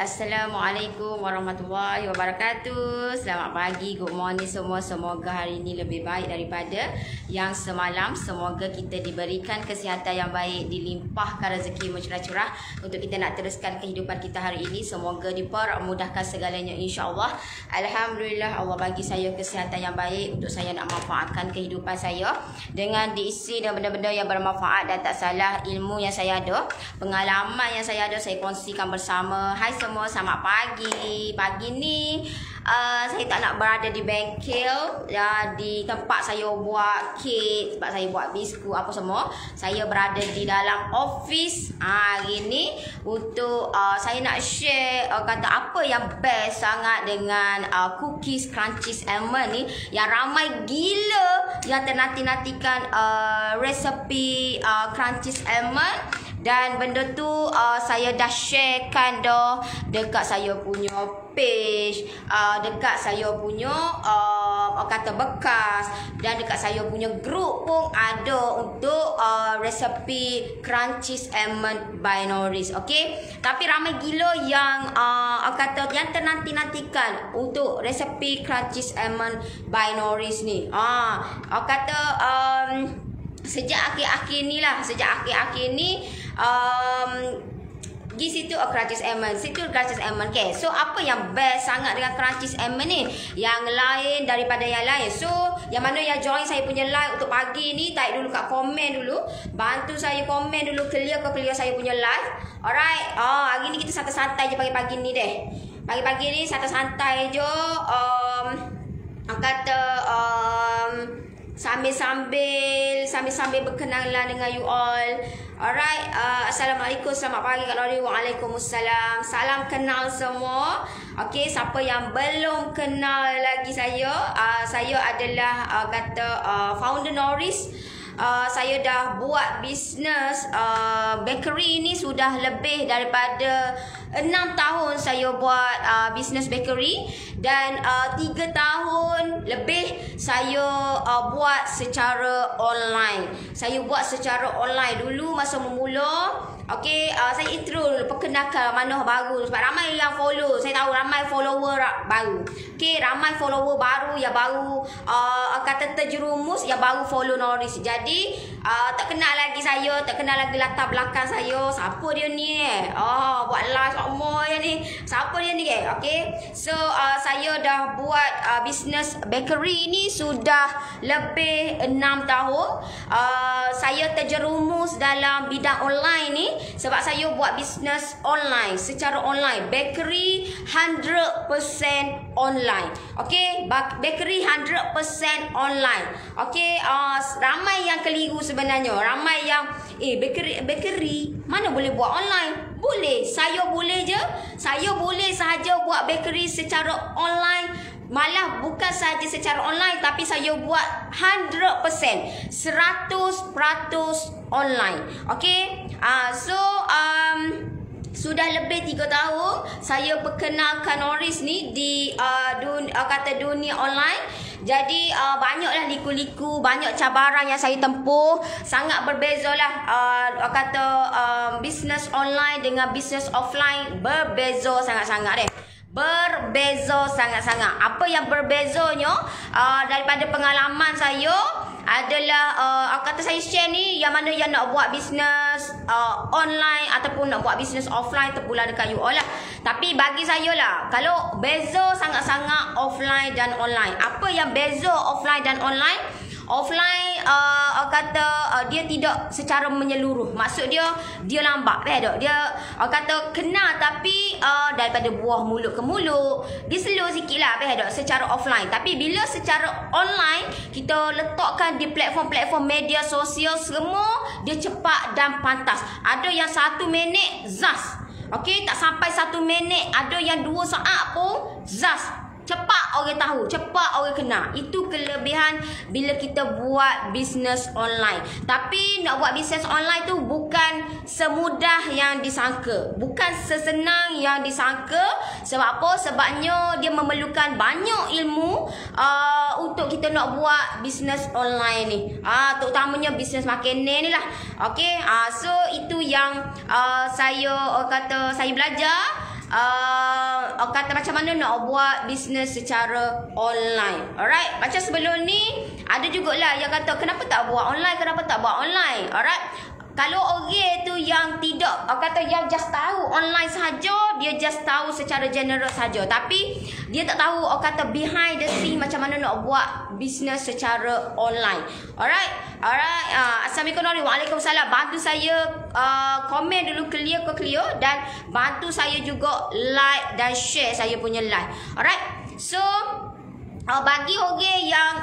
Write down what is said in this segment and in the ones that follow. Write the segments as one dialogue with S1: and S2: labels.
S1: Assalamualaikum warahmatullahi wabarakatuh. Selamat pagi, good morning semua. Semoga hari ini lebih baik daripada yang semalam. Semoga kita diberikan kesihatan yang baik, dilimpahkan rezeki mencurah-curah untuk kita nak teruskan kehidupan kita hari ini. Semoga dipermudahkan segalanya, insya-Allah. Alhamdulillah, Allah bagi saya kesihatan yang baik untuk saya nak manfaatkan kehidupan saya dengan diisi dengan benda-benda yang bermanfaat dan tak salah. Ilmu yang saya ada, pengalaman yang saya ada, saya kongsikan bersama. Hai semua, selamat pagi. Pagi ni saya tak nak berada di bengkel di tempat saya buat kek, tempat saya buat biskut apa semua. Saya berada di dalam office hari ni untuk saya nak share kata apa yang best sangat dengan cookies Crunchies Almond ni, yang ramai gila yang ternanti-nantikan resepi Crunchies Almond. Dan benda tu saya dah sharekan dah dekat saya punya page, dekat saya punya kata bekas, dan dekat saya punya group pun ada untuk resepi Crunchies Almond by Norris. Okay, tapi ramai gila yang kata yang ternanti-nantikan untuk resepi Crunchies Almond by Norris ni. Kata sejak akhir-akhir ni di situ Crunchies Almond, situ Crunchies Almond. Okay, so apa yang best sangat dengan Crunchies Almond ni, yang lain daripada yang lain? So yang mana yang join saya punya live untuk pagi ni, type dulu kat komen dulu, bantu saya komen dulu, clear saya punya live. Alright, hari ni kita santai-santai je pagi-pagi ni deh. Pagi-pagi ni santai-santai je, sambil berkenalan dengan you all. Alright, Assalamualaikum, selamat pagi Kak Lori. Waalaikumsalam. Salam kenal semua. Okay, siapa yang belum kenal lagi saya adalah founder Norris. Saya dah buat bisnes bakery ni sudah lebih daripada 6 tahun saya buat bisnes bakery, dan 3 tahun lebih saya buat secara online. Saya buat secara online dulu masa memula. Okay, saya intro dulu, perkenalkan mana baru sebab ramai yang follow. Saya tahu ramai follower baru. Okay, ramai follower baru yang baru kata terjerumus, yang baru follow Norris. Jadi tak kenal lagi saya, tak kenal lagi latar belakang saya. Siapa dia ni buat live semua yang ni. Siapa dia ni okay? So saya dah buat bisnes bakery ni sudah lebih 6 tahun. Saya terjerumus dalam bidang online ni sebab saya buat bisnes online, secara online. Bakery 100% online. Okay, bakery 100% online. Okay, ramai yang keliru sebenarnya. Ramai yang bakery mana boleh buat online? Boleh, saya boleh je. Saya boleh sahaja buat bakery secara online. Malah bukan saja secara online, tapi saya buat 100% online. Okay, so sudah lebih 3 tahun saya perkenalkan Norris ni di dunia online. Jadi banyaklah liku-liku, banyak cabaran yang saya tempuh. Sangat berbezalah bisnes online dengan bisnes offline. Berbeza sangat-sangat berbeza sangat-sangat. Apa yang berbezanya daripada pengalaman saya adalah saya share ni, yang mana yang nak buat bisnes online ataupun nak buat bisnes offline, terpulang dekat you all lah. Tapi bagi saya lah, kalau beza sangat-sangat offline dan online. Apa yang beza offline dan online? Offline dia tidak secara menyeluruh. Maksud dia lambat dia kenal, tapi daripada buah mulut ke mulut dia slow sikit lah secara offline. Tapi bila secara online, kita letakkan di platform-platform media sosial semua, dia cepat dan pantas. Ada yang 1 minit zas. Okay, tak sampai 1 minit. Ada yang 2 saat pun zas. Cepat orang tahu, cepat orang kenal. Itu kelebihan bila kita buat bisnes online. Tapi nak buat bisnes online tu bukan semudah yang disangka, bukan sesenang yang disangka. Sebab apa? Sebabnya dia memerlukan banyak ilmu untuk kita nak buat bisnes online ni. Terutamanya bisnes makanan ni lah. Okay, so itu yang saya belajar. orang kata macam mana nak buat bisnes secara online. Alright, macam sebelum ni ada jugalah yang kata kenapa tak buat online. Alright, kalau orang tu yang tidak, orang kata yang just tahu online saja, dia just tahu secara general saja, tapi dia tak tahu orang kata behind the scene macam mana nak buat bisnes secara online. Alright. Assalamualaikum warahmatullahi wabarakatuh. Waalaikumsalam. Bantu saya komen dulu clear dan bantu saya juga like dan share saya punya live. Alright. So bagi orang yang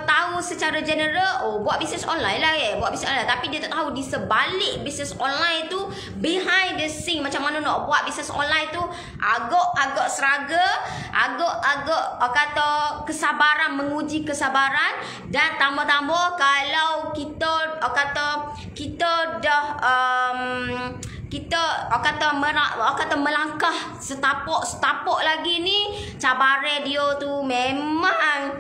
S1: tahu secara general, buat bisnes online lah buat bisnes online, tapi dia tak tahu di sebalik bisnes online tu, behind the scene macam mana nak buat bisnes online tu, agak struggle, agak kata kesabaran, menguji kesabaran, dan tambah-tambah kalau kita kata kita dah kita kata melangkah setapak lagi ni, cabaran dia tu memang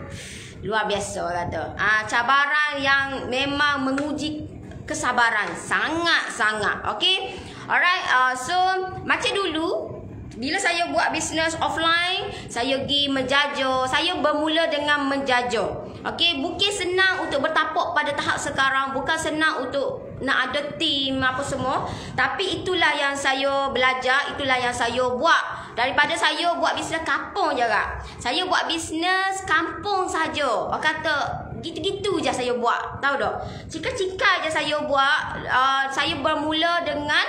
S1: luar biasa kata. Cabaran yang memang menguji kesabaran sangat-sangat. Okey. Alright. So macam dulu bila saya buat bisnes offline, saya pergi menjajah. Saya bermula dengan menjajah. Okey, bukan senang untuk bertapak pada tahap sekarang, bukan senang untuk nak ada tim apa semua, tapi itulah yang saya belajar, itulah yang saya buat. Daripada saya buat bisnes kampung je kak, saya buat bisnes kampung saja. Orang kata gitu-gitu je saya buat, tahu tak? Cika-cika je saya buat. Saya bermula dengan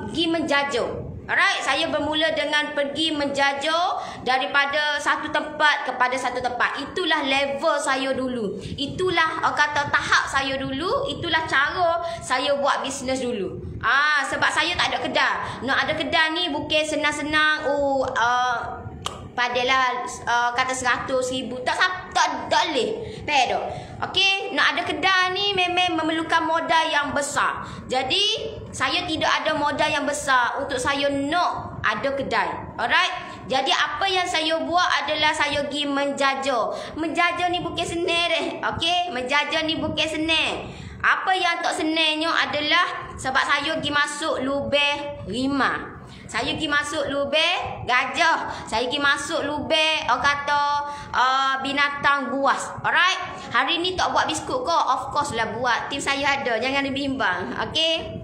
S1: pergi menjajah. Alright, saya bermula dengan pergi menjajah daripada satu tempat kepada satu tempat. Itulah level saya dulu. Itulah kata tahap saya dulu. Itulah cara saya buat bisnes dulu. Sebab saya tak ada kedai. Nak ada kedai ni bukan senang-senang. Padalah kata 100, 1000 tak boleh. Faham tak? Okey, nak ada kedai ni memang memerlukan modal yang besar. Jadi saya tidak ada modal yang besar untuk saya nak ada kedai. Alright. Jadi apa yang saya buat adalah saya pergi menjajah. Menjajah ni bukan senang deh. Okey, menjajah ni bukan senang. Apa yang tak senangnya adalah sebab saya pergi masuk lubang rimau. Saya pergi masuk lubang gajah. Saya pergi masuk lubang binatang buas. Alright. Hari ni tak buat biskut kok. Of course lah buat. Tim saya ada. Jangan dibimbang. Okey.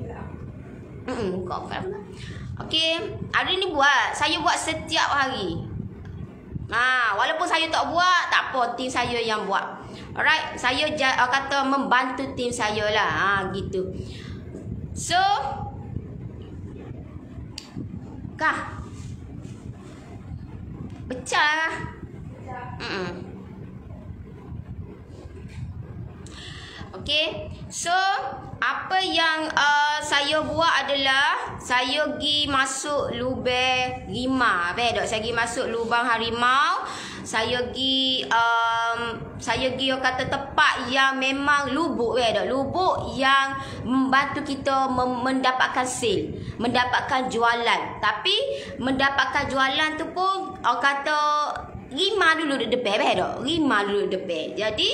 S1: Okey. Hari ni buat. Saya buat setiap hari. Walaupun saya tak buat, tak apa. Tim saya yang buat. Alright. Saya kata membantu tim saya lah. Gitu. So kah? Pecah lah. Okey. So apa yang saya buat adalah saya pergi masuk lubang rimau. Saya pergi masuk lubang harimau. Saya pergi orang kata tempat yang memang lubuk lubuk yang membantu kita mendapatkan sale, mendapatkan jualan. Tapi mendapatkan jualan tu pun orang kata rimau dulu di depan rimau dulu di depan. Jadi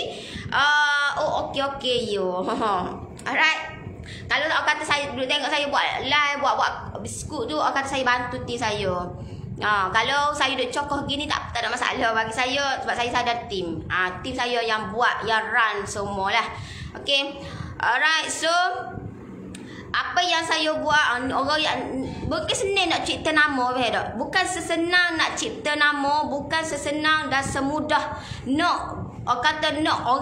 S1: okey yo. Alright. Kalau orang kata saya dulu tengok saya buat live, buat biskut tu, orang kata saya bantu tim saya. Kalau saya duduk cokoh gini tak ada masalah bagi saya sebab saya ada tim. Tim saya yang buat, yang run semualah. Okey. Alright, so apa yang saya buat, orang yang bukan senang nak cipta nama, tak? Bukan sesenang nak cipta nama, bukan sesenang dan semudah nak orang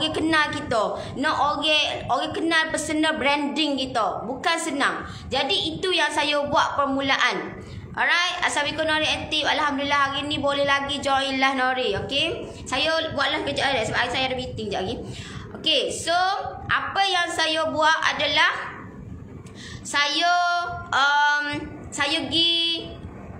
S1: kenal kita, nak orang kenal personal branding kita. Bukan senang. Jadi itu yang saya buat permulaan. Alright, Assalamualaikum Nori aktif. Alhamdulillah hari ni boleh lagi join lah Nori. Okey. Saya buatlah kejap ada sebab saya ada meeting sekejap lagi. Okey, so apa yang saya buat adalah saya pergi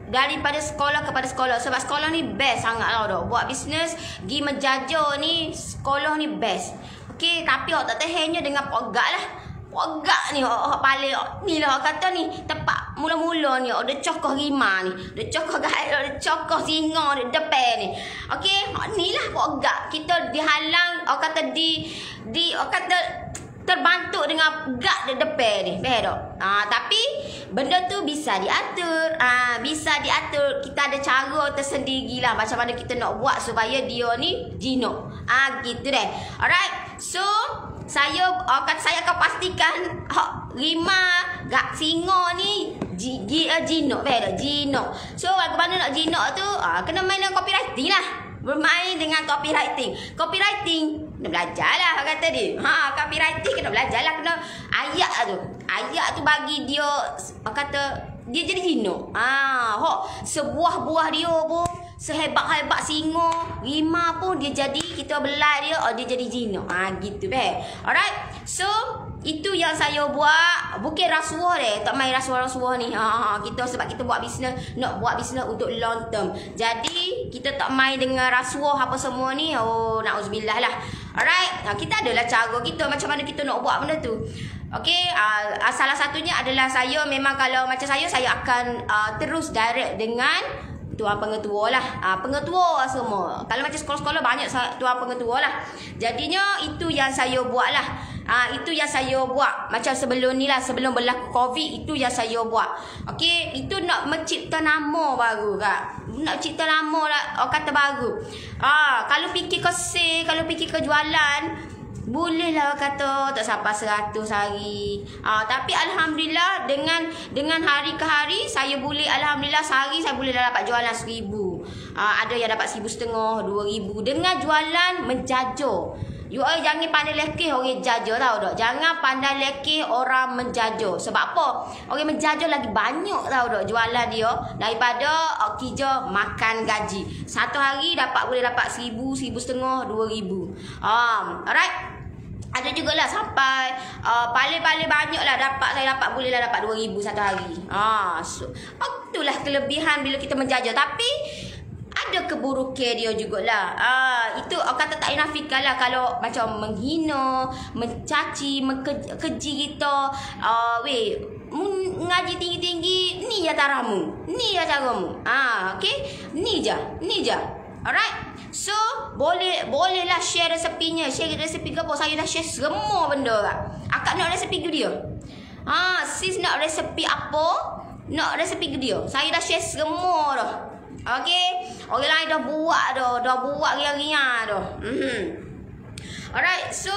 S1: daripada sekolah kepada sekolah. Sebab sekolah ni best sangat lah dah. Buat bisnes, pergi menjajah ni, sekolah ni best. Okey, tapi awak tak tahannya dengan pogak lah. Pogak ni paling ni lah kata ni tempat mula-mula ni ada cokoh rimau ni, ada cokoh gaib, ada cokoh singa di depan ni. Okey, ni lah pogak. Kita dihalang, orang kata orang kata terbantuk dengan gak depan ni. Faham tak? Tapi benda tu bisa diatur. Bisa diatur. Kita ada cara tersendiri lah macam mana kita nak buat supaya dia ni jinak. Gitu deh. Alright. So saya akan pastikan rimau gak singa ni jinak. Faham tak? Jinak. So bagaimana nak jinak tu? Kena main dengan copywriting lah. Bermain dengan copywriting. Copywriting kena belajar lah kata dia. Copywriting kena belajar lah. Kena ayat tu bagi dia kata dia jadi jinak. Sebuah buah dia pun sehebat-hebat singa, rimau pun dia jadi, kita belai dia, dia jadi jinak. Gitu alright. So itu yang saya buat. Bukan rasuah deh. Tak main rasuah-rasuah ni. Kita sebab kita buat bisnes, nak buat bisnes untuk long term. Jadi kita tak main dengan rasuah apa semua ni. Na'udzubillah lah. Alright. Kita adalah cara kita macam mana kita nak buat benda tu. Okay. Salah satunya adalah saya memang kalau macam saya akan terus direct dengan tuan pengetua lah. Pengetua semua. Kalau macam sekolah-sekolah banyak tuan pengetua lah. Jadinya itu yang saya buat lah. Itu yang saya buat. Macam sebelum ni lah. Sebelum berlaku COVID. Itu yang saya buat. Okay. Itu nak mencipta nama baru kak. Nak cipta nama lah. Kata baru. Kalau fikir ke sale. Kalau fikir ke jualan. Boleh lah kata tak sampai 100 hari. Tapi alhamdulillah dengan hari ke hari saya boleh, alhamdulillah sehari saya boleh dah dapat jualan 1000. Ada yang dapat 1,500, 2,000 dengan jualan menjajah. You all jangan pandai lekeh orang jajah tahu tak? Jangan pandai lekeh orang menjajah. Sebab apa? Orang menjajah lagi banyak tahu tak jualan dia daripada kerja makan gaji. Satu hari boleh dapat 1,000, 1,500, 2,000. Alright. Ada jugalah sampai paling-paling banyak lah saya dapat bolehlah dapat 2,000 satu hari. So, itulah kelebihan bila kita menjajah. Tapi ada keburukan dia jugalah. Itu kata tak inafikan lah kalau macam menghina, mencaci, keji kita. Ngaji tinggi-tinggi, ni je taramu. Ni je caramu. Okay? Ni je. Alright. So, bolehlah share resepinya. Share resepi ke apa? Saya dah share semua benda kak. Akak nak resepi ke dia? Sis nak resepi apa? Nak resepi ke dia? Saya dah share semua dah. Okay? Orang lain dah buat dah. Dah buat ria-ria dah. Alright. So,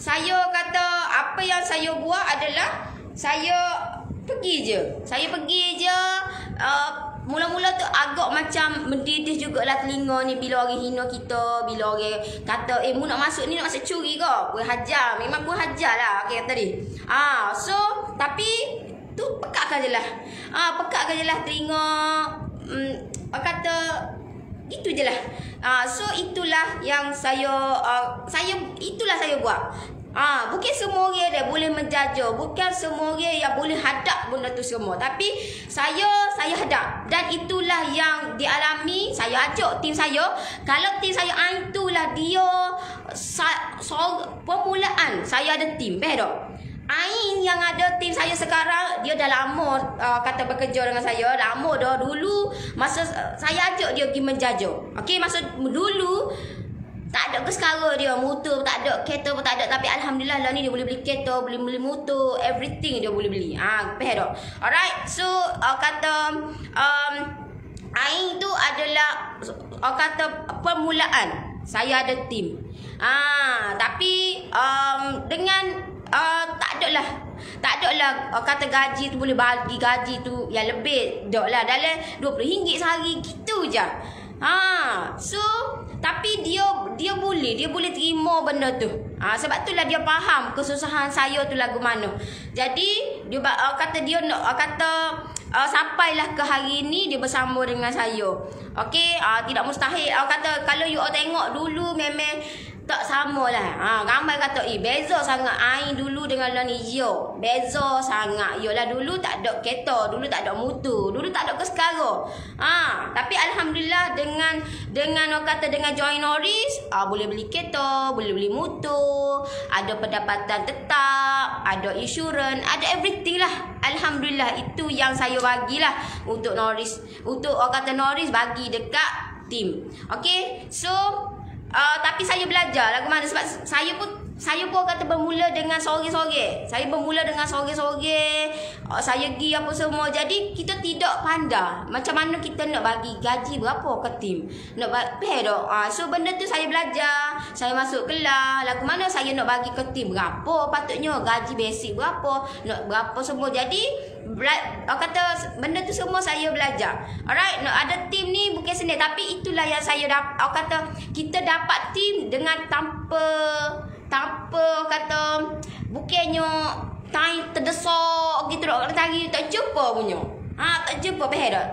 S1: saya kata apa yang saya buat adalah saya pergi je. Mula-mula tu agak macam mendidih jugalah telinga ni bila orang hina kita, bila orang kata mu nak masuk ni nak masuk curi ke? Boleh hajar, memang boleh hajar lah okay, kata dia. So tapi tu pekakkan je lah. Pekakkan je lah telinga. Kata itu je lah. So itulah yang saya buat. Bukan semua orang dia boleh menjajah. Bukan semua orang yang boleh hadap benda tu semua. Tapi saya hadap. Dan itulah yang dialami. Saya ajak tim saya. Kalau tim saya itulah dia permulaan saya ada tim. Faham tak? Ain yang ada tim saya sekarang, dia dah lama kata bekerja dengan saya. Lama dah dulu. Masa saya ajak dia pergi menjajah. Okay, masa dulu tak ada kesekara dia, motor tak ada, kereta pun tak ada. Tapi alhamdulillah lah ni dia boleh beli kereta, boleh beli motor, everything dia boleh beli. Faham tak? Alright. So kata Ain tu adalah kata permulaan. Saya ada tim. Tapi dengan tak ada lah kata gaji tu boleh bagi gaji tu yang lebih. Tak lah dalam RM20 sehari gitu je. So tapi dia boleh terima benda tu. Sebab itulah dia faham kesusahan saya tu lagu mana. Jadi dia kata dia nak sampailah ke hari ni dia bersama dengan saya. Okey, tidak mustahil. Kata kalau you all tengok dulu memang tak sama lah. Ramai kata beza sangat Ain dulu dengan lah ni. Beza sangat. Yolah dulu tak ada kereta, dulu tak ada motor, dulu tak ada kesekara. Tapi alhamdulillah dengan kata dengan join Norris, boleh beli kereta, boleh beli motor, ada pendapatan tetap, ada insurans, ada everything lah. Alhamdulillah itu yang saya bagilah untuk Norris. Untuk kata Norris bagi dekat tim. Okay, so tapi saya belajar lagu mana sebab saya pun saya pun kata bermula dengan sorang-sorang. Saya bermula dengan sorang-sorang. Saya pergi apa semua. Jadi kita tidak pandai macam mana kita nak bagi gaji berapa ke tim. Nak pay tak? So benda tu saya belajar. Saya masuk kelas. Lagu mana saya nak bagi ke tim berapa patutnya. Gaji basic berapa. Nak berapa semua. Jadi kata benda tu semua saya belajar. Alright, nak ada tim ni bukan senang. Tapi itulah yang saya dapat. Kata kita dapat tim dengan tanpa kata bukannya time terdesak gitu dok tadi tak jumpa punya. Tak jumpa dah.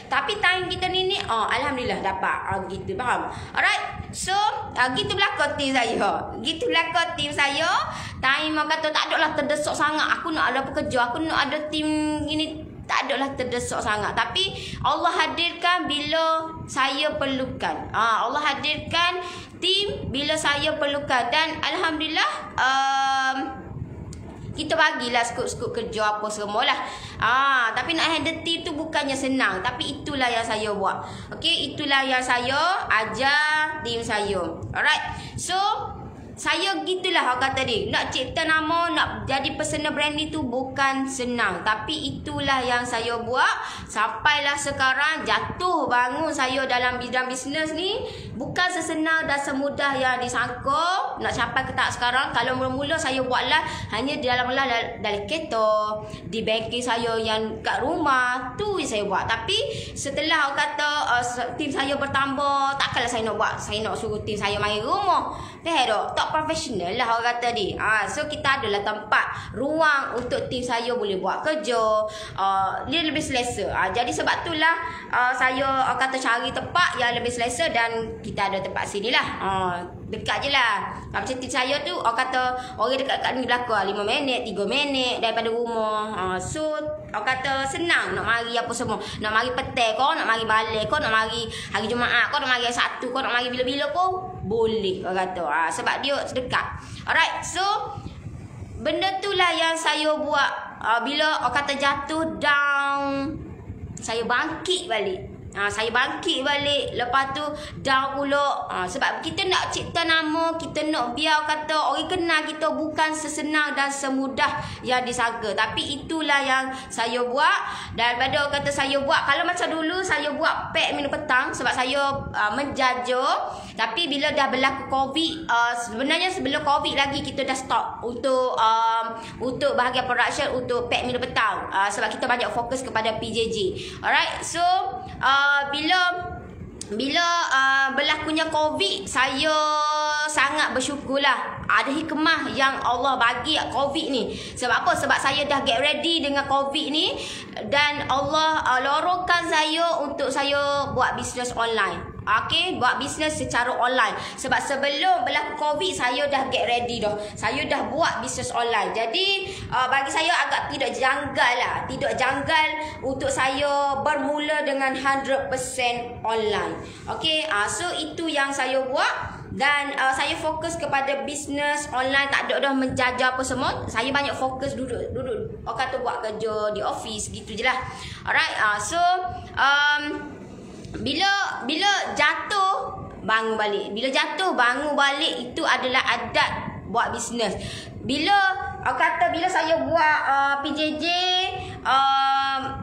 S1: Tapi time kita ni alhamdulillah dapat. Gitu faham. Alright. So gitu belaka tim saya. Gitu belaka tim saya. Time kata tak adalah terdesak sangat. Aku nak ada pekerja, aku nak ada tim gini. Tak adalah terdesak sangat. Tapi Allah hadirkan bila saya perlukan. Allah hadirkan tim bila saya perlukan. Dan alhamdulillah kita bagilah skop-skop kerja apa semualah. Tapi nak handle tim tu bukannya senang. Tapi itulah yang saya buat. Okey, itulah yang saya ajar tim saya. Alright. So saya gitulah orang kata dia. Nak cipta nama, nak jadi personal branding tu bukan senang. Tapi itulah yang saya buat. Sampailah sekarang jatuh bangun saya dalam bidang bisnes ni. Bukan sesenang dan semudah yang disangka. Nak sampai ke tahap sekarang. Kalau mula-mula saya buatlah hanya di dalam kereta. Di banking saya yang kat rumah. Tu yang saya buat. Tapi setelah orang kata tim saya bertambah. Takkanlah saya nak buat. Saya nak suruh tim saya main rumah. Tak profesional lah orang kata ni. So kita adalah tempat ruang untuk tim saya boleh buat kerja. Dia lebih selesa. Jadi sebab itulah saya kata cari tempat yang lebih selesa. Dan kita ada tempat sini lah. Dekat je lah. Macam tim saya tu orang kata orang dekat-dekat ni belakang 5 minit 3 minit daripada rumah. So orang kata senang nak mari apa semua. Nak mari petang kau, nak mari balik kau, nak mari hari Jumaat kau, nak mari hari Sabtu kau, nak mari bila-bila kau boleh orang kata. Sebab dia dekat. Alright. So benda tu lah yang saya buat. Bila orang kata jatuh down, saya bangkit balik. Saya bangkit balik. Lepas tu down pula. Sebab kita nak cipta nama, kita nak biar kata orang kenal kita bukan sesenang dan semudah yang disangka. Tapi itulah yang saya buat. Daripada orang kata saya buat, kalau macam dulu saya buat pack minum petang sebab saya menjaja. Tapi bila dah berlaku COVID, sebenarnya sebelum COVID lagi kita dah stop untuk bahagian production untuk pack minum petang. Sebab kita banyak fokus kepada PJJ. Alright. So bila berlakunya COVID, saya sangat bersyukurlah. Ada hikmah yang Allah bagi COVID ni. Sebab apa? Sebab saya dah get ready dengan COVID ni. Dan Allah lorongkan saya untuk saya buat bisnes online. Okay, buat bisnes secara online. Sebab sebelum berlaku COVID, saya dah get ready dah. Saya dah buat bisnes online. Jadi bagi saya agak tidak janggal lah. Tidak janggal untuk saya bermula dengan 100% online. Okay, so itu yang saya buat. Dan saya fokus kepada bisnes online. Tak ada dah menjajah apa semua. Saya banyak fokus duduk orang kata buat kerja di office gitu je lah. Alright. So bila jatuh bangun balik. Bila jatuh bangun balik, itu adalah adat buat bisnes. Bila bila saya buat PJJ,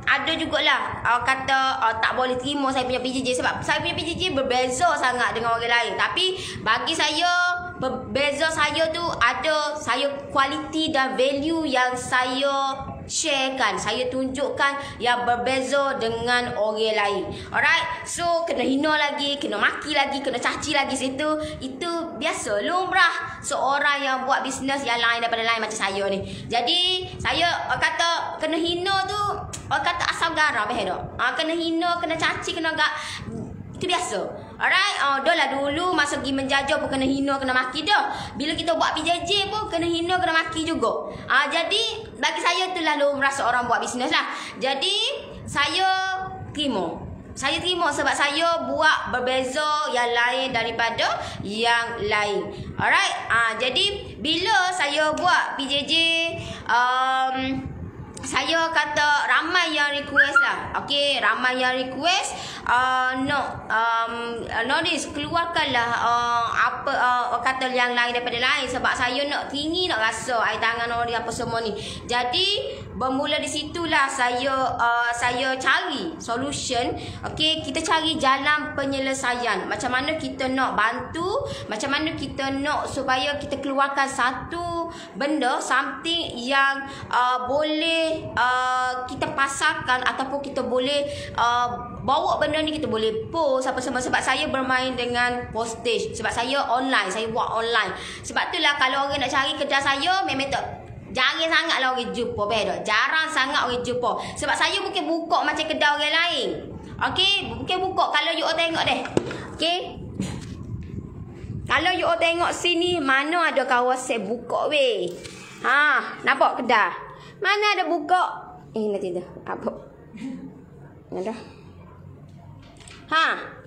S1: ada jugalah kata tak boleh terima saya punya PJJ sebab saya punya PJJ berbeza sangat dengan orang lain. Tapi bagi saya, berbeza saya tu ada saya kualiti dan value yang saya sharekan, saya tunjukkan yang berbeza dengan orang lain. Alright. So kena hina lagi, kena maki lagi, kena caci lagi situ. Itu biasa, lumrah seorang yang buat bisnes yang lain daripada lain macam saya ni. Jadi saya kata kena hina tu, orang kata asam garam kena hina, kena caci, kena itu biasa. Alright. Dah lah dulu masa pergi menjajah pun kena hina, kena maki dah. Bila kita buat PJJ pun kena hina, kena maki juga. Jadi bagi saya itulah lumrah seorang buat bisnes lah. Jadi saya terima. Saya terima sebab saya buat berbeza yang lain daripada yang lain. Alright. Jadi bila saya buat PJJ, saya kata ramai yang request lah. Okey, ramai yang request Nordis keluarkanlah kata yang lain daripada lain, sebab saya nak tinggi nak rasa air tangan Nordis apa semua ni. Jadi bermula di situlah saya cari solution. Okey, kita cari jalan penyelesaian. Macam mana kita nak bantu, macam mana kita nak supaya kita keluarkan satu benda, something yang boleh kita pasarkan ataupun kita boleh bawa benda ni, kita boleh post apa semua. Sebab saya bermain dengan postage, sebab saya online, saya buat online. Sebab itulah kalau orang nak cari kedai saya memang tak, jarang sangat lah orang jumpa. Jarang sangat orang jumpa. Sebab saya bukan buka macam kedai orang lain. Okey, bukan buka. Kalau you all tengok deh. Okey, kalau you all tengok sini, mana ada kawasan buka weh. Nampak kedai? Mana ada buka? Nanti dah. Apa? Ada.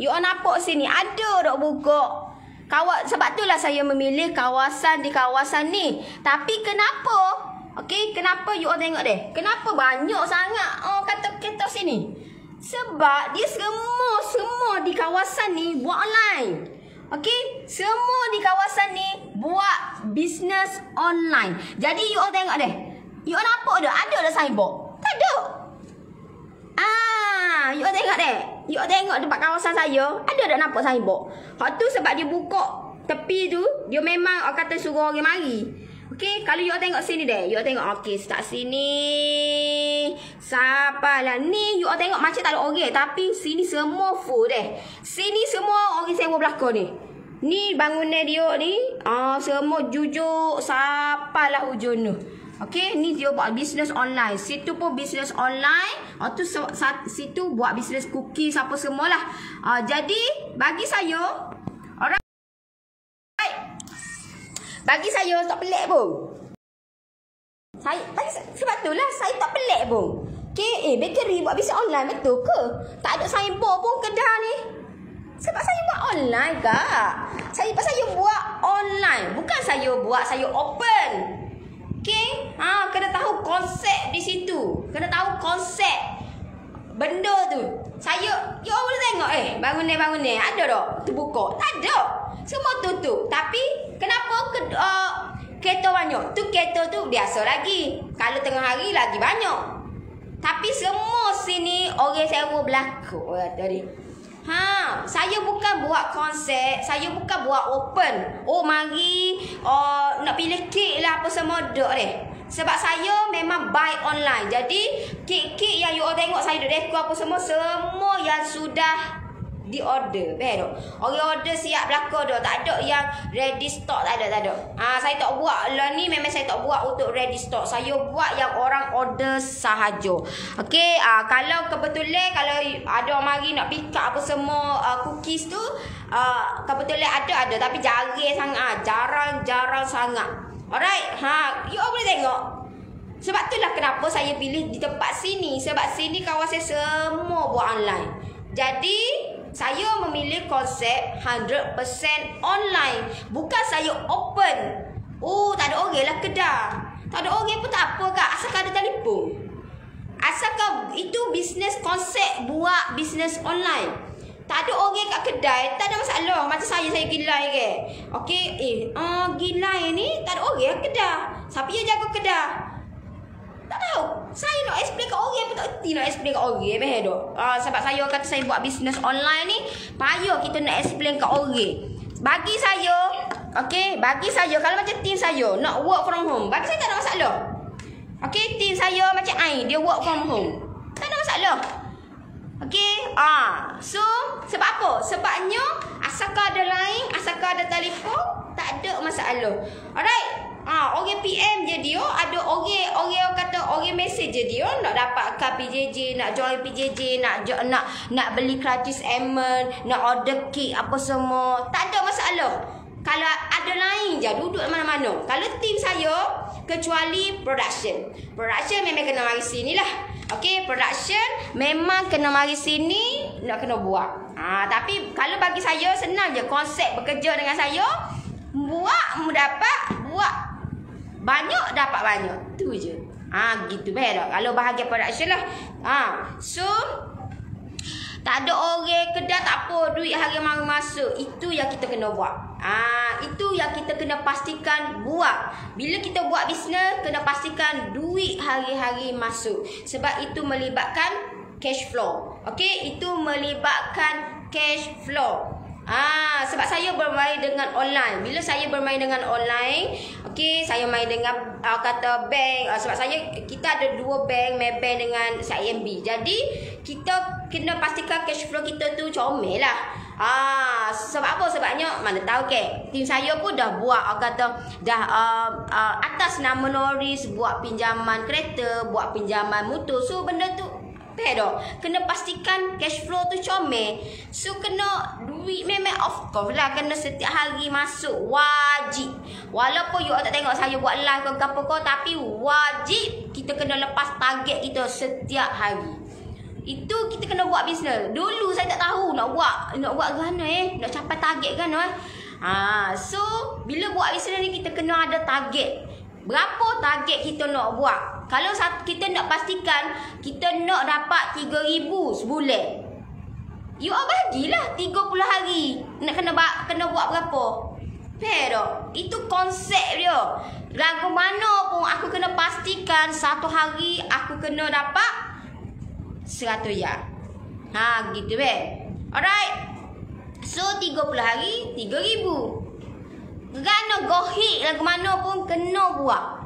S1: You all nampak sini, ada tak buka? Sebab itulah saya memilih kawasan di kawasan ni. Tapi kenapa? Okey, kenapa you all tengok deh? Kenapa banyak sangat kata sini? Sebab dia semua di kawasan ni buat online. Okey, semua di kawasan ni buat bisnes online. Jadi you all tengok deh. You all nampak dah? Ada dah signboard? Tak ada. You all tengok deh. You all tengok dekat kawasan saya, ada dah nampak signboard. Hak tu sebab dia buka tepi tu, dia memang kata suruh orang mari. Okey, kalau you all tengok sini deh. You all tengok, okey, start sini. Sapalah ni, you all tengok macam tak ada orang, tapi sini semua full deh. Sini semua orang sewa belakang ni. Ni bangunan dia ni, semua jujuk sapalah hujung tu. Okey, ni dia buat bisnes online. Situ pun bisnes online. Tu situ buat bisnes cookies apa semualah. Jadi bagi saya, alright. Bagi saya tak pelik pun. Sebab itulah saya tak pelik pun. Okey, bakery buat bisnes online betul ke? Tak ada signboard pun kedai ni. Sebab saya buat online kak. Saya buat online. Bukan saya buat, saya open. Okey, kena tahu konsep di situ. Kena tahu konsep benda tu. You boleh tengok bangunan ada tak terbuka? Tak ada. Semua tutup. Tapi kenapa kereta banyak? Tu kereta tu biasa lagi. Kalau tengah hari lagi banyak. Tapi semua sini orang sewa belakang tadi. Saya bukan buat konsep, saya bukan buat open. Mari nak pilih kek lah apa semua dak deh. Sebab saya memang buy online. Jadi kek-kek yang you all tengok saya dekor apa semua yang sudah di order. Orang order siap belakang dah. Tak ada yang ready stock, tak ada. Saya tak buat lah ni, memang saya tak buat untuk ready stock. Saya buat yang orang order sahaja. Okey, kalau kebetulan kalau ada orang mari nak pick up apa semua cookies tu, kebetulan ada tapi jarang sangat. Jarang sangat. Alright, you all boleh tengok. Sebab itulah kenapa saya pilih di tempat sini. Sebab sini kawasan semua buat online. Jadi saya memilih konsep 100% online. Bukan saya open. Tak ada orang lah kedai. Tak ada orang pun tak apa kak. Asalkan ada telefon. Asalkan itu bisnes, konsep buat bisnes online. Tak ada orang kat kedai, tak ada masalah. Macam saya gilai ke. Okey, gilai ni tak ada orang kat kedai. Siapa yang jaga kedai? Tak tahu. Saya nak explain kat orang pun tak erti nak explain kat orang. Sebab saya kata saya buat bisnes online ni, payah kita nak explain kat orang. Bagi saya, okey, kalau macam team saya nak work from home, bagi saya tak ada masalah. Okey, team saya macam dia work from home. Tak ada masalah. Okey, so sebab apa? Sebabnya asalkan ada line, asalkan ada telefon, tak ada masalah. Alright. Orang PM je dia, ada orang kata orang mesej je dia nak dapatkan PJJ, nak join PJJ, nak beli gratis emen, nak order kek apa semua. Tak ada masalah. Kalau ada lain je duduk mana-mana. Kalau tim saya kecuali production. Production memang kena mari sini lah. Okey, production memang kena mari sini nak kena buat. Tapi kalau bagi saya senang je konsep bekerja dengan saya. Buat banyak dapat banyak. Tu je. Gitu dah. Kalau bahagian production lah. So tak ada orang kedai tak apa, duit hari mari masuk. Itu yang kita kena buat. Itu yang kita kena pastikan buat. Bila kita buat bisnes, kena pastikan duit hari-hari masuk. Sebab itu melibatkan cash flow. Okey, itu melibatkan cash flow. Sebab saya bermain dengan online. Bila saya bermain dengan online, okey, saya main dengan kata bank. Sebab kita ada 2 bank, Maybank dengan IMB. Jadi kita kena pastikan cash flow kita tu comel lah. Sebab apa? Sebabnya mana tahu ke, tim saya pun dah buat atas nama Norris, buat pinjaman kereta, buat pinjaman motor. So benda tu kena pastikan cash flow tu comel. So kena duit memang of course lah, kena setiap hari masuk, wajib. Walaupun you tak tengok saya buat live ke apa kau, tapi wajib kita kena lepas target kita setiap hari. Itu kita kena buat bisnes. Dulu saya tak tahu nak buat gana nak capai target kan. So bila buat bisnes ni kita kena ada target. Berapa target kita nak buat? Kalau kita nak pastikan kita nak dapat 3,000 sebulan, you bagilah 30 hari. Nak kena buat berapa? Itu konsep dia. Lagu mana pun aku kena pastikan satu hari aku kena dapat 100 riyal. Gitu Alright. So 30 hari 3,000. Gana gohik lagu mana pun kena buat.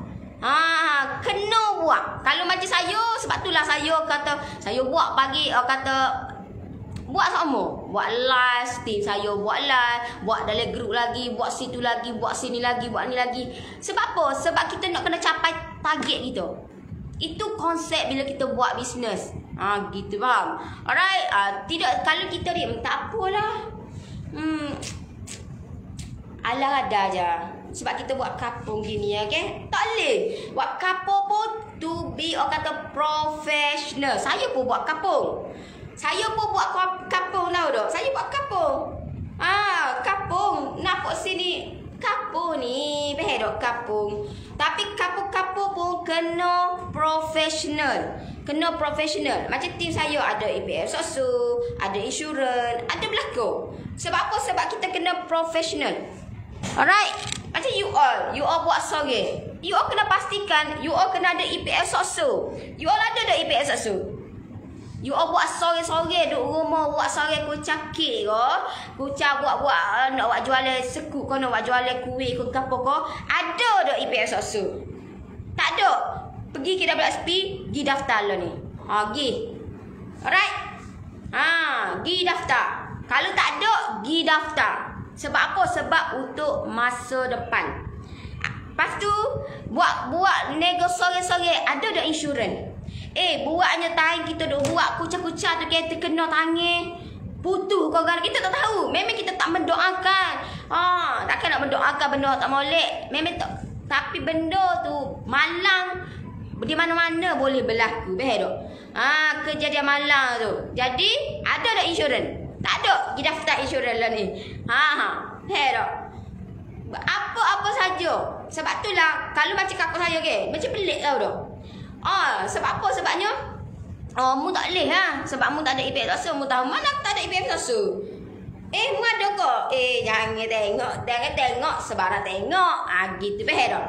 S1: Kena buat. Kalau macam saya, sebab itulah saya kata saya buat pagi, buat sama. Buat live, tim saya buat live, buat dalam grup lagi, buat situ lagi, buat sini lagi, buat ni lagi. Sebab apa? Sebab kita nak kena capai target kita. Itu konsep bila kita buat bisnes. Gitu faham? Alright. Tidak, kalau kita ni tak apalah. Alah ada je. Sebab kita buat kapung gini, okay? Tak boleh. Buat kapung pun to be professional. Saya pun buat kapung. Saya pun buat kapung tau dah. Saya buat kapung. Kapung. Nampak sini. Kapung ni. Kapung. Tapi kapung-kapung pun kena professional. Kena professional. Macam tim saya ada EPF Sosu, ada insurans, ada belakang. Sebab apa? Sebab kita kena professional. Alright. Macam you all buat sore. You all kena pastikan you all kena ada EPF Sosu. You all ada EPF Sosu. You all buat sore-sore duduk rumah, buat sore kucak kek ke, kucak buat nak buat jualan sekut ke, nak buat jualan kuih ke apa ke, ada dak EPF Sosu. Tak ada, pergi ke WSP, pergi daftar lah ni. Pergi. Alright. Pergi daftar. Kalau tak ada, pergi daftar. Sebab apa? Sebab untuk masa depan. Lepas tu buat nego sore-sore, ada dak insurans. Buatnya tangan kita duk buat kucak-kucak tu kereta kena tangan putus kau kan, kita tak tahu. Memang kita tak mendoakan. Takkan nak mendoakan benda tak molek. Memang tak. Tapi benda tu malang di mana-mana boleh berlaku. Kejadian malang tu. Jadi ada dak insurans? Tak ada. Pergi daftar insurans lah ni. Apa-apa saja. Sebab itulah kalau macam kakak saya ke, macam pelik tau dah. Sebab apa? Sebabnya mu tak boleh sebab mu tak ada EPF Sosu. Mu tahu mana aku tak ada EPF Sosu. Mu ada ke? Jangan tengok sebarang tengok. Gitu dah.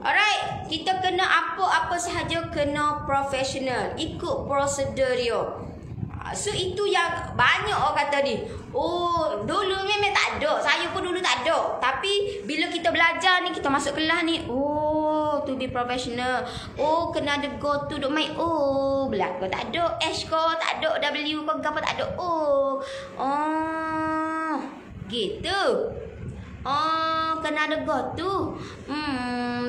S1: Alright, kita kena apa-apa sahaja kena profesional, ikut prosedur dia. So itu yang banyak orang kata ni. Dulu memang tak ada. Saya pun dulu tak ada. Tapi bila kita belajar ni, kita masuk kelas ni, to be professional. Kena ada go to duk main. Belakang tak ada H ko, tak ada W ko, apa tak ada. Gitu. Kena ada go tu.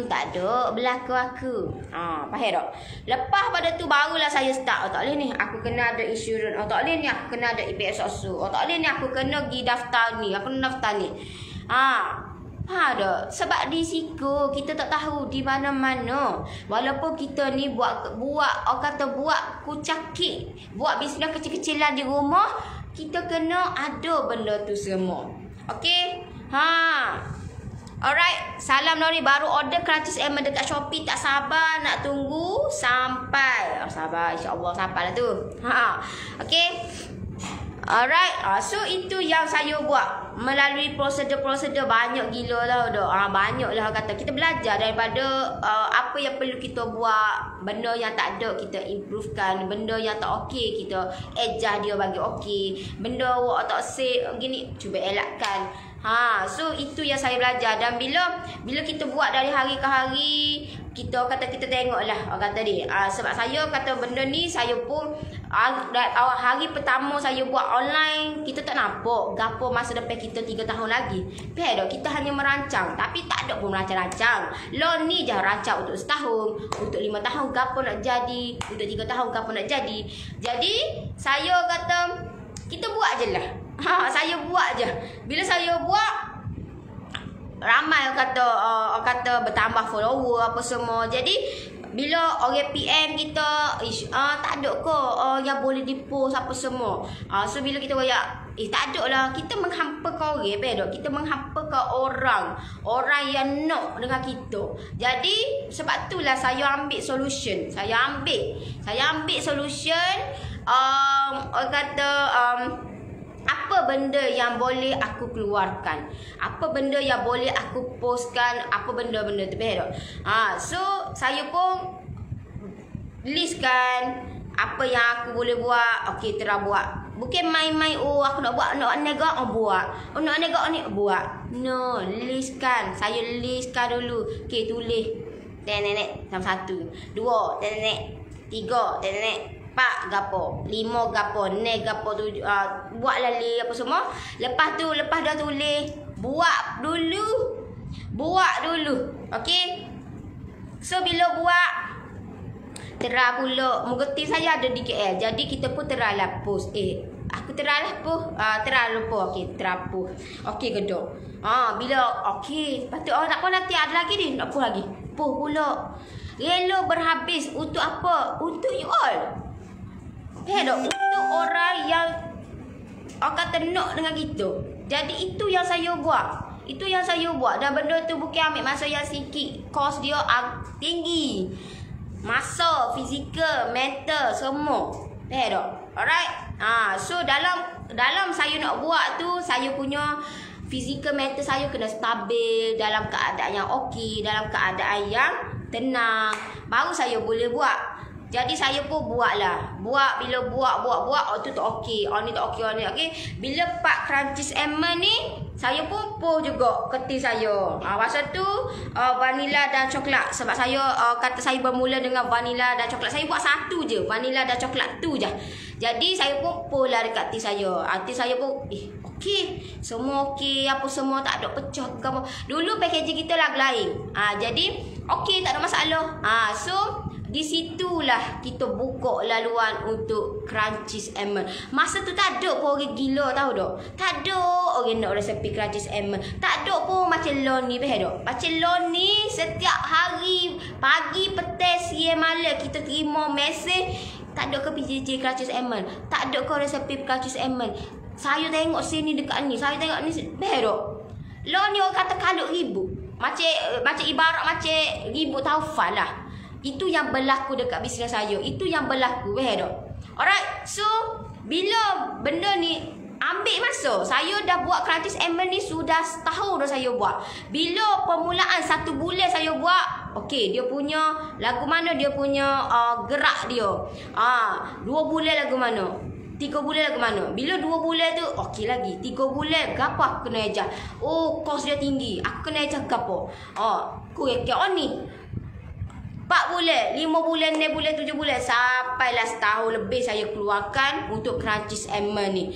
S1: Tak ada belakang aku. Faham tak? Lepas pada tu barulah saya start. Tak boleh ni aku kena ada insurans. Tak boleh ni aku kena ada EPF Sosu. Tak boleh ni aku kena pergi daftar ni. Aku kena daftar ni. Ada. Sebab di siku kita tak tahu di mana-mana. Walaupun kita ni buat orang kata buat kucakik, buat bisnes kecil-kecilan di rumah, kita kena ada benda tu semua. Okey? Alright, salam Nori, baru order crunchies almond dekat Shopee, tak sabar nak tunggu sampai. Sabar, insya-Allah sampailah tu. Okey. Alright, so itu yang saya buat melalui prosedur-prosedur banyak gila lah dah. Banyak lah kata. Kita belajar daripada apa yang perlu kita buat. Benda yang tak ada kita improvekan. Benda yang tak okey kita adjust dia bagi okey. Benda awak tak say gini cuba elakkan. So itu yang saya belajar. Dan bila kita buat dari hari ke hari, kita tengoklah orang kata dia. Sebab saya kata benda ni saya pun hari pertama saya buat online, kita tak nampak gapo masa depan kita 3 tahun lagi. Pero kita hanya merancang, tapi tak ada pun merancang-rancang. Lo ni je rancang untuk setahun, untuk 5 tahun gapo nak jadi, untuk 3 tahun gapo nak jadi. Jadi saya kata kita buat je lah. Saya buat je. Bila saya buat, ramai orang kata bertambah follower apa semua. Jadi bila orang PM kita, tak ada ke yang boleh di-post apa semua. So bila kita royak, tak ada lah, kita menghampa ke orang, pedok. Kita menghampa ke orang yang nak dengan kita. Jadi sebab itulah saya ambil solution. Saya ambil solution. Orang kata apa benda yang boleh aku keluarkan, apa benda yang boleh aku postkan, apa benda-benda tu pedok. So saya pun listkan apa yang aku boleh buat. Okey, terus buat. Bukan main-main, aku nak buat, nak negak, buat. Nak negak ni buat. No, listkan. Saya listkan dulu. Okey, tulis. Nenek, sama 1, 2, nenek, 3, nenek, 4 gapo, 5 gapo, 6 gapo, 7, buatlah li apa semua. Lepas dah tulis, buat dulu. Okey. So bila buat, terah pula mengerti saya ada di KL. Jadi kita pun terahlah post. Aku terahlah post, terah lupa. Okey, terah post. Okey gedor. Bila okey, lepas tu tak apa nanti ada lagi ni, nak post lagi. Post pula. Rela berhabis untuk apa? Untuk you all. Untuk orang yang kata nak dengan kita. Jadi itu yang saya buat. Dan benda tu bukan ambil masa yang sikit. Kos dia tinggi. Masa, fizikal, mental, semua. Alright. So dalam saya nak buat tu, saya punya fizikal, mental saya kena stabil, dalam keadaan yang okey, dalam keadaan yang tenang, baru saya boleh buat. Jadi saya pun buatlah. Bila buat tu tak okey. Ni tak okey, ni okey. Bila part crunchies almond ni, saya pun post juga kerti saya. Masa tu vanilla dan coklat. Sebab saya kata saya bermula dengan vanilla dan coklat. Saya buat satu je, vanilla dan coklat tu je. Jadi saya pun post lah dekat ti saya. Ti saya pun okey. Semua okey, apa semua tak ada pecah ke apa. Dulu packaging kita lagu lain. Jadi okey, tak ada masalah. So di situlah kita buka laluan untuk crunchies almond. Masa tu tak ada pun orang gila tahu tak? Tak ada orang nak resepi crunchies almond. Tak ada pun macam lo ni tak? Macam lo ni setiap hari pagi, petang, siang, malam kita terima mesej. Tak ada ke PJJ crunchies almond? Tak ada ke resepi crunchies almond? Saya tengok sini dekat ni, saya tengok ni tak? Lo ni orang kata kalut ribu. Macam ibarat macam ribu taufan lah. Itu yang berlaku dekat bisnes saya. Itu yang berlaku. Alright. So, bila benda ni ambil masa. Saya dah buat crunchies almond ni sudah setahun dah saya buat. Bila permulaan 1 bulan saya buat, okey, dia punya lagu mana, dia punya gerak dia. 2 bulan lagu mana, 3 bulan lagu mana. Bila 2 bulan tu, okey lagi. 3 bulan, gapo aku kena ejar. Kos dia tinggi. Aku kena ejar gapo. Aku ekor ni. 4 bulan, 5 bulan, 6 bulan, 7 bulan, sampailah setahun lebih saya keluarkan untuk crunchies almond ni.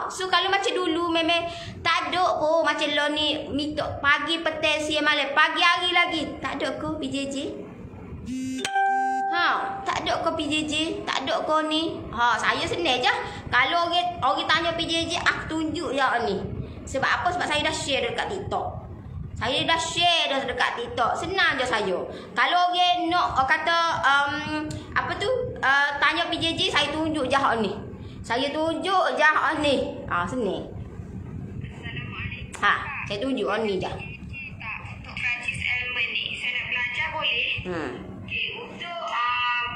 S1: So kalau macam dulu memang tak ada pun macam lo ni mitok pagi, petang, siang, malam, pagi hari lagi. Tak ada ke PJJ? Tak ada ke PJJ? Tak ada ke ni? Saya senang je. Kalau orang tanya PJJ, aku tunjuk yang ni. Sebab apa? Sebab saya dah share dekat TikTok. Saya dah share dah dekat TikTok. Senang je saya. Kalau orang nak kata tanya PJJ, saya tunjuk je hak ni. Saya tunjuk je hak ni. Senang. Saya tunjuk hak ni je. Okey, untuk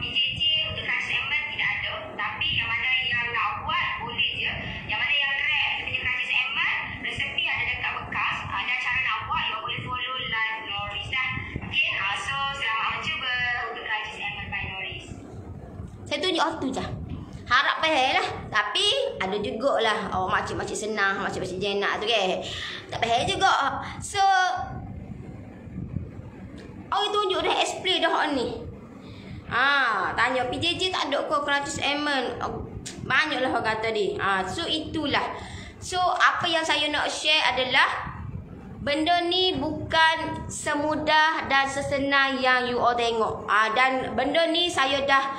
S1: PJJ untuk crush element tidak ada. Tapi yang mana yang nak buat boleh je. Yang mana yang rare kita punya crush element, resepi ada dekat bekas. Dan cara nak buat you boleh follow live Norris dah. Okey, so selamat mencuba untuk crush element by Norris. Saya tunjuk tu je. Harap faham lah. Tapi ada jugalah makcik-makcik senang, makcik-makcik jenak tu kan. Tak faham juga. So orang tunjuk dah explain dah ni. Tanya PJJ tak ada ke gratis element? Banyaklah orang kata dia. So itulah. So apa yang saya nak share adalah benda ni bukan semudah dan sesenang yang you all tengok. Dan benda ni saya dah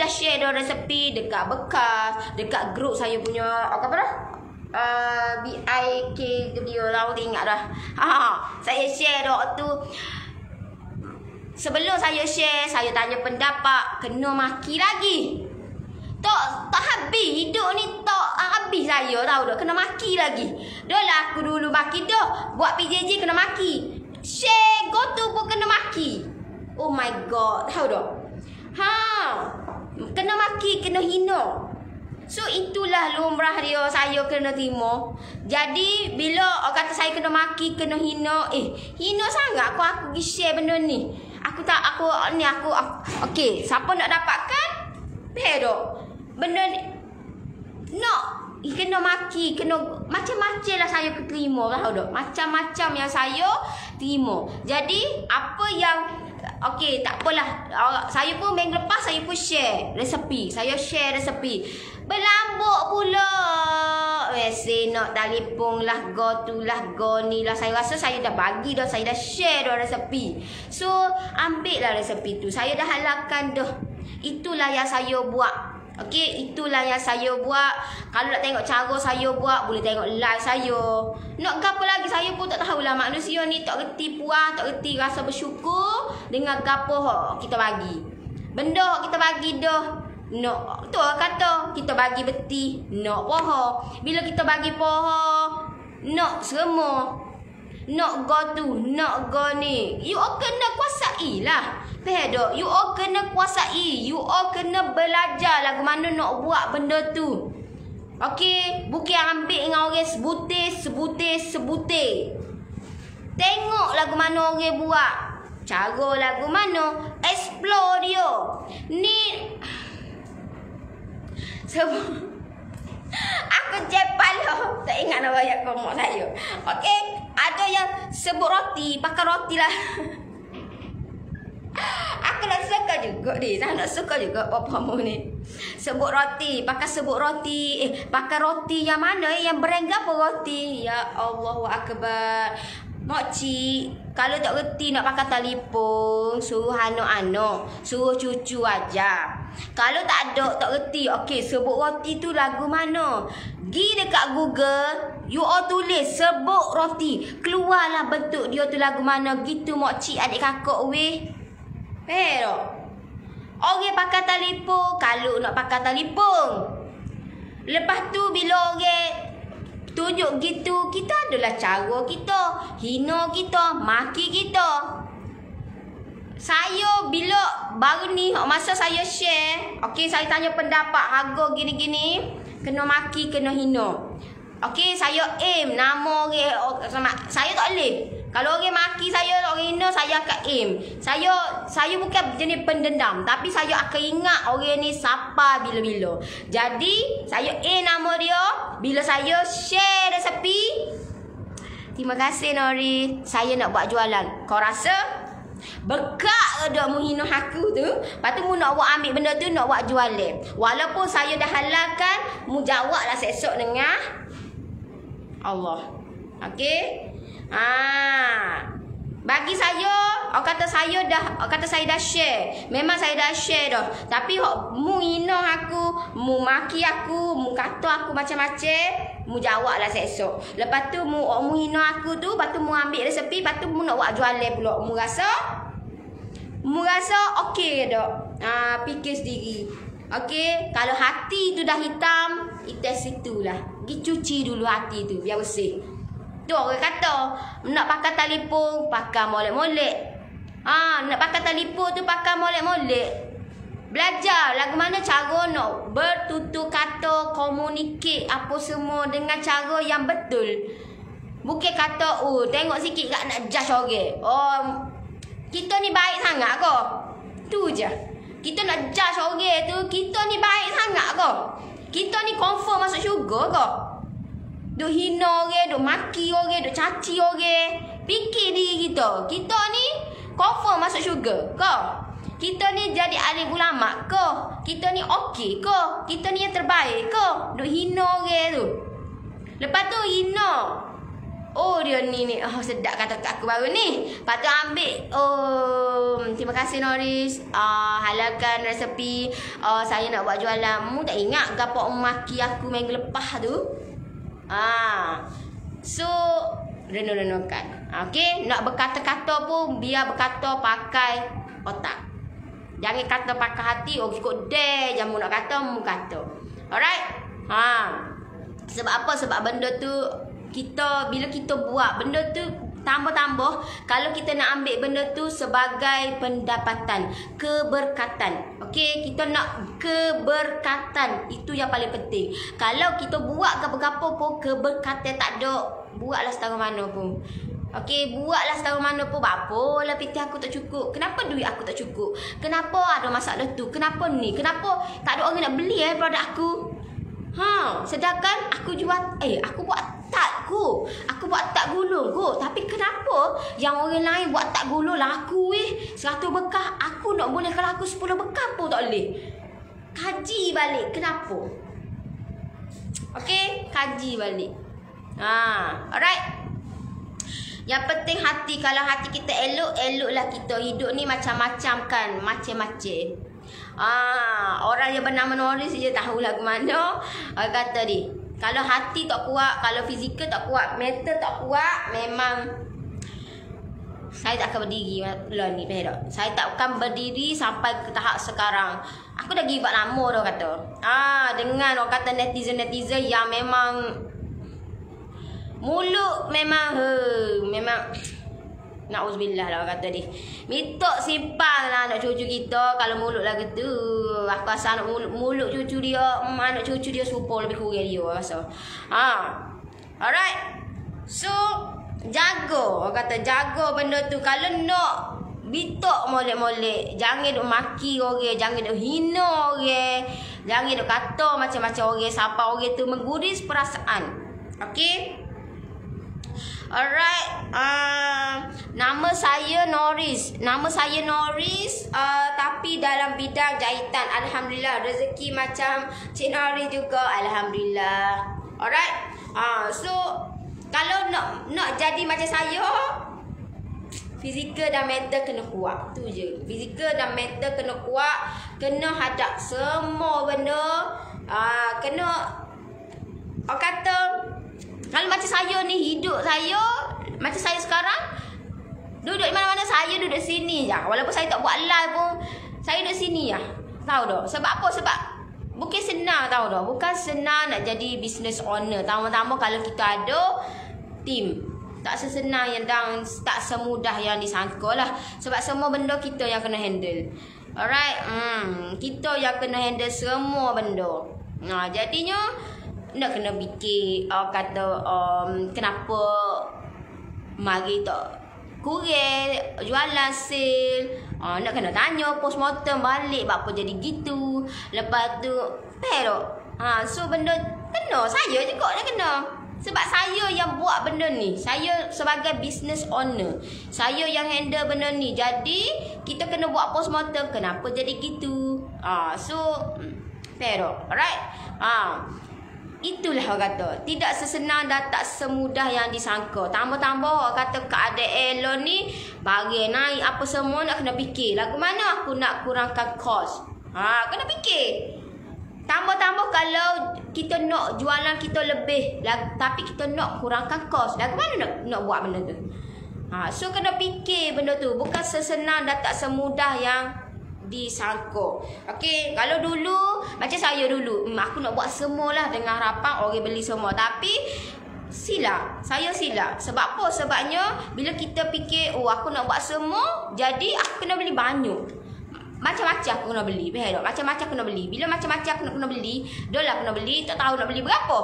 S1: share dah resepi dekat bekas, dekat grup saya punya apa dah? BIK video lah, ingat dah. Saya share dah tu. Sebelum saya share, saya tanya pendapat, kena maki lagi. Tak habis hidup ni, tak habis saya tahu dah, kena maki lagi. Dah lah aku dulu maki dah. Buat PJJ kena maki. Share go tu pun kena maki. Oh my god, tahu dah. Kena maki, kena hina. So itulah lumrah dia, saya kena terima. Jadi bila orang kata saya kena maki, kena hina, hina sangat aku pergi share benda ni. Aku okey, siapa nak dapatkan? Pedok. Benda ni nak kena maki, kena macam-macam lah saya terima lah dah. Macam-macam yang saya terima. Jadi apa yang okey, tak apalah. Saya pun minggu lepas saya pun share resepi. Saya share resepi. Berlambuk pula. Nak telefon lah, go tu lah, go ni lah. Saya rasa saya dah bagi dah, saya dah share dah resepi. So ambil lah resepi tu. Saya dah halalkan dah. Itulah yang saya buat. Okey, itulah yang saya buat. Kalau nak tengok cara saya buat, boleh tengok live saya. Nak gapo lagi saya pun tak tahulah. Manusia ni tak reti puas, tak reti rasa bersyukur dengan gapo kita bagi. Benda kita bagi dah. Nak tu kata kita bagi beti, nak poho. Bila kita bagi poho, nak semua. Nak go tu, nak go ni. You all kena kuasai lah. Faham? You all kena kuasai. You all kena belajar lagu mana nak buat benda tu. Okey, bukan ambil dengan orang sebutir. Tengok lagu mana orang buat. Cara lagu mana, explore dia. Ni sebab aku cepat lah. Tak ingat nak banyak komok saya. Okey, ada yang sebut roti, pakai roti lah. Aku nak suka juga ni. Saya nak suka juga apa-apa ni. Sebut roti, pakai sebut roti. Pakai roti yang mana? Yang brand apa roti? Ya Allahu Akbar. Makcik, kalau tak reti nak pakai telefon, suruh anak-anak, suruh cucu aja. Kalau tak ada, tak reti, okey, sebut roti tu lagu mana? Gi dekat Google, you all tulis sebut roti. Keluarlah bentuk dia tu lagu mana. Gitu makcik adik kakak weh. Pero orang pakai telefon, kalau nak pakai telefon. Lepas tu bila orang tunjuk gitu, kita adalah cara kita, hina kita, maki kita. Saya bila baru ni masa saya share, okey, saya tanya pendapat harga gini-gini, kena maki, kena hina. Okey, saya aim nama orang saya tak boleh. Kalau orang maki saya, orang hina, saya akan aim. Saya bukan jenis pendendam, tapi saya akan ingat orang ni siapa bila-bila. Jadi, saya aim nama dia. Bila saya share resepi, terima kasih Nori, saya nak buat jualan. Kau rasa bekak dah menghina aku tu, lepas tu mu nak buat ambil benda tu, nak buat jualan. Walaupun saya dah halalkan, mu jawablah esok dengan Allah. Okey? Bagi saya, orang kata saya dah share. Memang saya dah share dah. Tapi mu hina aku, mu maki aku, mu kata aku macam-macam, mu jawablah esok. Lepas tu mu hina aku tu, lepas tu mu ambil resepi, lepas tu mu nak buat jualan pula. Mu rasa okey dak. Fikir sendiri. Okey, kalau hati tu dah hitam, itu situlah. Pergi cuci dulu hati tu biar bersih. Tu orang kata nak pakai telefon, pakai molek-molek. Nak pakai telefon tu pakai molek-molek. Belajar lagu mana cara nak bertutur kata, communicate apa semua dengan cara yang betul. Bukan kata, tengok sikit kat nak judge orang. Kita ni baik sangat ke? Tu je. Kita nak judge orang tu, kita ni baik sangat ke? Kita ni confirm masuk syurga ke? Duk hina orang, duk maki orang, duk caci orang. Fikir diri kita. Kita ni confirm masuk syurga ke? Kita ni jadi alim ulama ke? Kita ni okey ke? Kita ni yang terbaik ke? Duk hina orang tu. Lepas tu hina. Dia ni. Sedap kata kat aku baru ni. Lepas tu ambil. Terima kasih Noris. Halalkan resepi. Saya nak buat jualan. Mu tak ingat gapo maki aku minggu lepas tu? So renung-renungkan. Okey, nak berkata-kata pun biar berkata pakai otak. Jangan kata pakai hati, ikut dare je mu nak kata, mu kata. Alright? Sebab apa? Sebab benda tu bila kita buat benda tu tambah-tambah, kalau kita nak ambil benda tu sebagai pendapatan, keberkatan. Okey, kita nak keberkatan. Itu yang paling penting. Kalau kita buat apa-apa pun keberkatan tak ada, buatlah setara mana pun. Okey, buatlah setara mana pun. Apalah PT aku tak cukup. Kenapa duit aku tak cukup? Kenapa ada masalah tu? Kenapa ni? Kenapa tak ada orang nak beli produk aku? Sedangkan aku jual aku buat tatku. Aku buat tak gulung ko. Tapi kenapa yang orang lain buat tak gulung laku 100 bekas, aku nak boleh kalau aku 10 bekas pun tak boleh. Kaji balik kenapa? Okey, kaji balik. Alright. Yang penting hati. Kalau hati kita elok, eloklah kita. Hidup ni macam-macam kan. Macam-macam. Orang yang bernama Noris je tahu lagu mana. Kata dia, kalau hati tak kuat, kalau fizikal tak kuat, mental tak kuat, memang saya tak akan berdiri lah ni. Saya tak akan berdiri sampai ke tahap sekarang. Aku dah give up lama dah kata. Dengan orang kata netizen-netizen yang memang mulut memang na'udzubillah lah kata dia. Mitok simpan lah anak cucu kita kalau mulut lagu tu. Aku rasa anak mulut cucu dia, anak cucu dia serupa lebih kurang dia rasa. Alright. So, jaga. Orang kata jaga benda tu. Kalau nak bitok molek-molek, jangan duk maki orang, jangan duk hina orang, jangan duk kata macam-macam orang sampai orang tu mengguris perasaan. Okey? Alright. Nama saya Noris. Tapi dalam bidang jahitan. Alhamdulillah. Rezeki macam Cik Noris juga. Alhamdulillah. Alright. So kalau nak jadi macam saya, fizikal dan mental kena kuat. Tu je. Fizikal dan mental kena kuat. Kena hadap semua benda. Kena orang kata, kalau macam saya ni, hidup saya macam saya sekarang, duduk di mana-mana, saya duduk sini je. Walaupun saya tak buat live pun, saya duduk sini je. Tahu tak? Sebab apa? Sebab bukan senang, tahu tak? Bukan senang nak jadi business owner. Tama-tama kalau kita ada team. Tak sesenang yang dan tak semudah yang disangka lah. Sebab semua benda kita yang kena handle. Alright? Kita yang kena handle semua benda. Jadinya nak kena fikir kata kenapa mari tak kurang jualan sale. Nak kena tanya postmortem balik apa jadi gitu. Lepas tu so benda kena saya juga nak kena. Sebab saya yang buat benda ni. Saya sebagai business owner, saya yang handle benda ni. Jadi kita kena buat postmortem kenapa jadi gitu. Alright. Itulah orang kata, tidak sesenang dan tak semudah yang disangka. Tambah-tambah orang kata keadaan lo ni bagi naik apa semua, nak kena fikir lagu mana aku nak kurangkan kos. Kena fikir. Tambah-tambah kalau kita nak jualan kita lebih, tapi kita nak kurangkan kos, lagu mana nak buat benda tu. So kena fikir benda tu. Bukan sesenang dan tak semudah yang disangka. Okey, kalau dulu macam saya dulu, aku nak buat semualah dengan harapan orang beli semua. Tapi silap. Saya silap. Sebab apa? Sebabnya bila kita fikir, oh aku nak buat semua, jadi aku kena beli banyak. Macam-macam aku kena beli. Macam-macam aku kena beli. Bila macam-macam aku kena beli, dah lah kena beli, tak tahu nak beli berapa.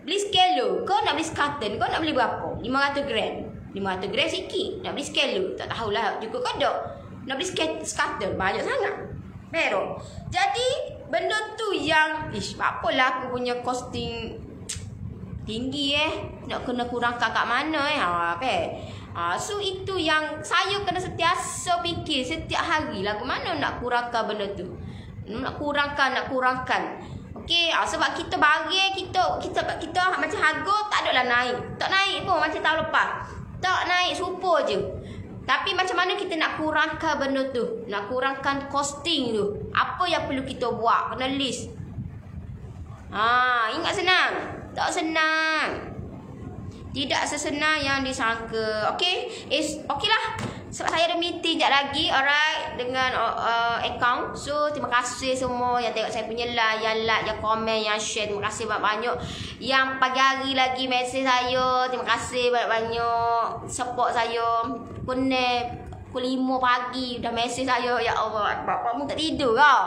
S1: Beli skalo, kau nak beli skarton, kau nak beli berapa? 500 gram. 500 gram sikit. Nak beli skalo, tak tahulah cukup kau tak. Nak beli skarton, banyak sangat. Pero, jadi benda tu yang apalah aku punya costing tinggi nak kena kurangkan kat mana so itu yang saya kena sentiasa fikir setiap hari lah, ke mana nak kurangkan benda tu. Nak kurangkan. Okey, sebab kita barang kita macam harga tak adalah naik. Tak naik pun macam tahun lepas. Tak naik super je. Tapi macam mana kita nak kurangkan benda tu? Nak kurangkan costing tu. Apa yang perlu kita buat? Kena list. Ingat senang? Tak senang. Tidak sesenang yang disangka. Okey? Okeylah. Sebab saya ada meeting sekejap lagi. Alright. Dengan account. So, terima kasih semua yang tengok saya punya live. Yang like, yang komen, yang share. Terima kasih banyak-banyak. Yang pagi hari lagi mesej saya. Terima kasih banyak-banyak. Support saya. Pukul 5 pagi dah mesej saya. Ya Allah. Bapakmu tak tidur kau?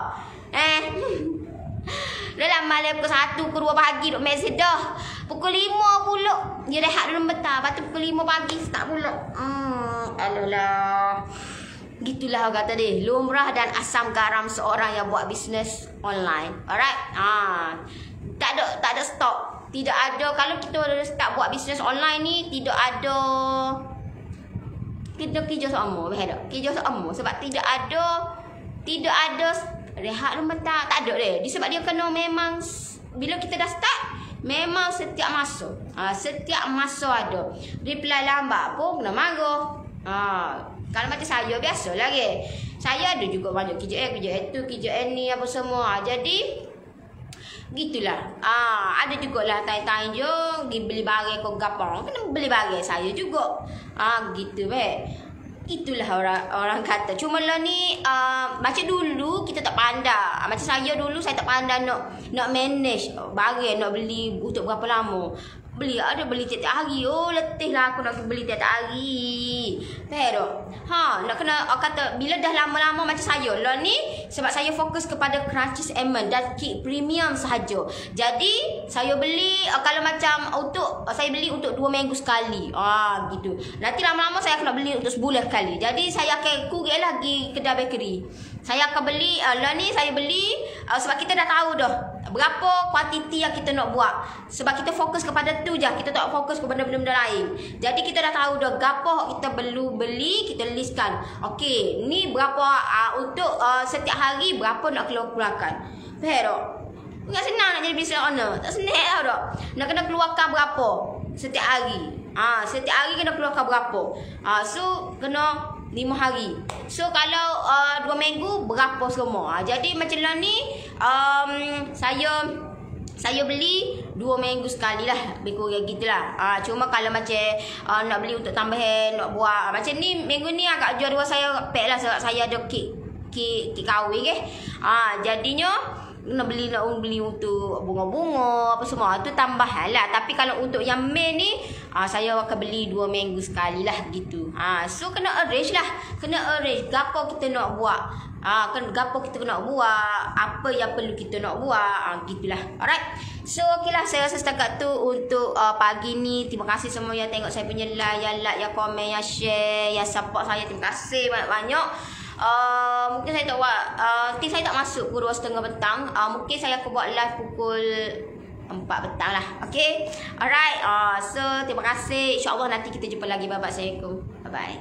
S1: Dah lah malam pukul 1, pukul 2 pagi duk mesej dah. Pukul 5 pula dia rehat dulu betah. Lepas tu pukul 5 pagi start pula. Alah. Gitulah orang kata dia. Lumrah dan asam garam seorang yang buat bisnes online. Alright? Tak ada stop. Tidak ada. Kalau kita start buat bisnes online ni, tidak ada kita kerja sama. Kerja sama. Sebab tidak ada rehat dulu betah. Tak ada dia. Sebab dia kena memang bila kita dah start, memang setiap masa. Setiap masa ada. Reply lambat pun kena marah. Kalau macam saya biasalah ke. Saya ada juga banyak kerja itu, kerja ni apa semua. Jadi gitulah. Ada jugalah time-time je beli barang kau gapang. Kena beli barang saya juga. Gitu Itulah orang kata. Cuma lah ni macam dulu kita tak pandai. Macam saya dulu saya tak pandai nak manage barang, nak beli untuk berapa lama. Beli tiap-tiap hari. Oh, letih lah aku nak beli tiap-tiap hari. Pero nak kena kata bila dah lama-lama macam saya lah ni, sebab saya fokus kepada Crunchies Almond dan Cake Premium sahaja. Jadi saya beli kalau macam saya beli untuk 2 minggu sekali. Gitu. Nanti lama-lama saya akan beli untuk sebulan sekali. Jadi saya akan kurang lagi kedai bakery. Saya akan beli lah ni saya beli sebab kita dah tahu dah berapa kuantiti yang kita nak buat. Sebab kita fokus kepada tu je. Kita tak fokus kepada benda-benda lain. Jadi kita dah tahu dah gapo kita perlu beli, kita listkan. Okey, ni berapa untuk setiap hari berapa nak keluarkan. Pero enggak senang nak jadi business owner. Tak senang tau dak. Nak kena keluarkan berapa setiap hari. Setiap hari kena keluarkan berapa. So kena 5 hari. So kalau 2 minggu berapa semua. Jadi macam lah ni saya beli 2 minggu sekali lah. Lebih kurang gitulah. Cuma kalau macam nak beli untuk tambahan, nak buat macam ni, minggu ni agak jual dua saya pack lah. Sebab saya ada kek kahwin ke. Jadinya nak beli untuk bunga-bunga apa semua tu tambahan lah. Tapi kalau untuk yang main ni saya akan beli 2 minggu sekali lah gitu. So kena arrange lah. Kena arrange gapo kita nak buat. Gapo kita nak buat, apa yang perlu kita nak buat. Gitulah. Alright. So okeylah, saya rasa setakat tu untuk pagi ni. Terima kasih semua yang tengok saya punya live, yang like, yang komen, yang share, yang support saya. Terima kasih banyak-banyak. Mungkin saya tak buat nanti saya tak masuk pukul 2.30 petang. Mungkin saya akan buat live pukul 4 petang lah. Okay. Alright. So terima kasih. InsyaAllah nanti kita jumpa lagi. Bye-bye. Assalamualaikum. Bye-bye.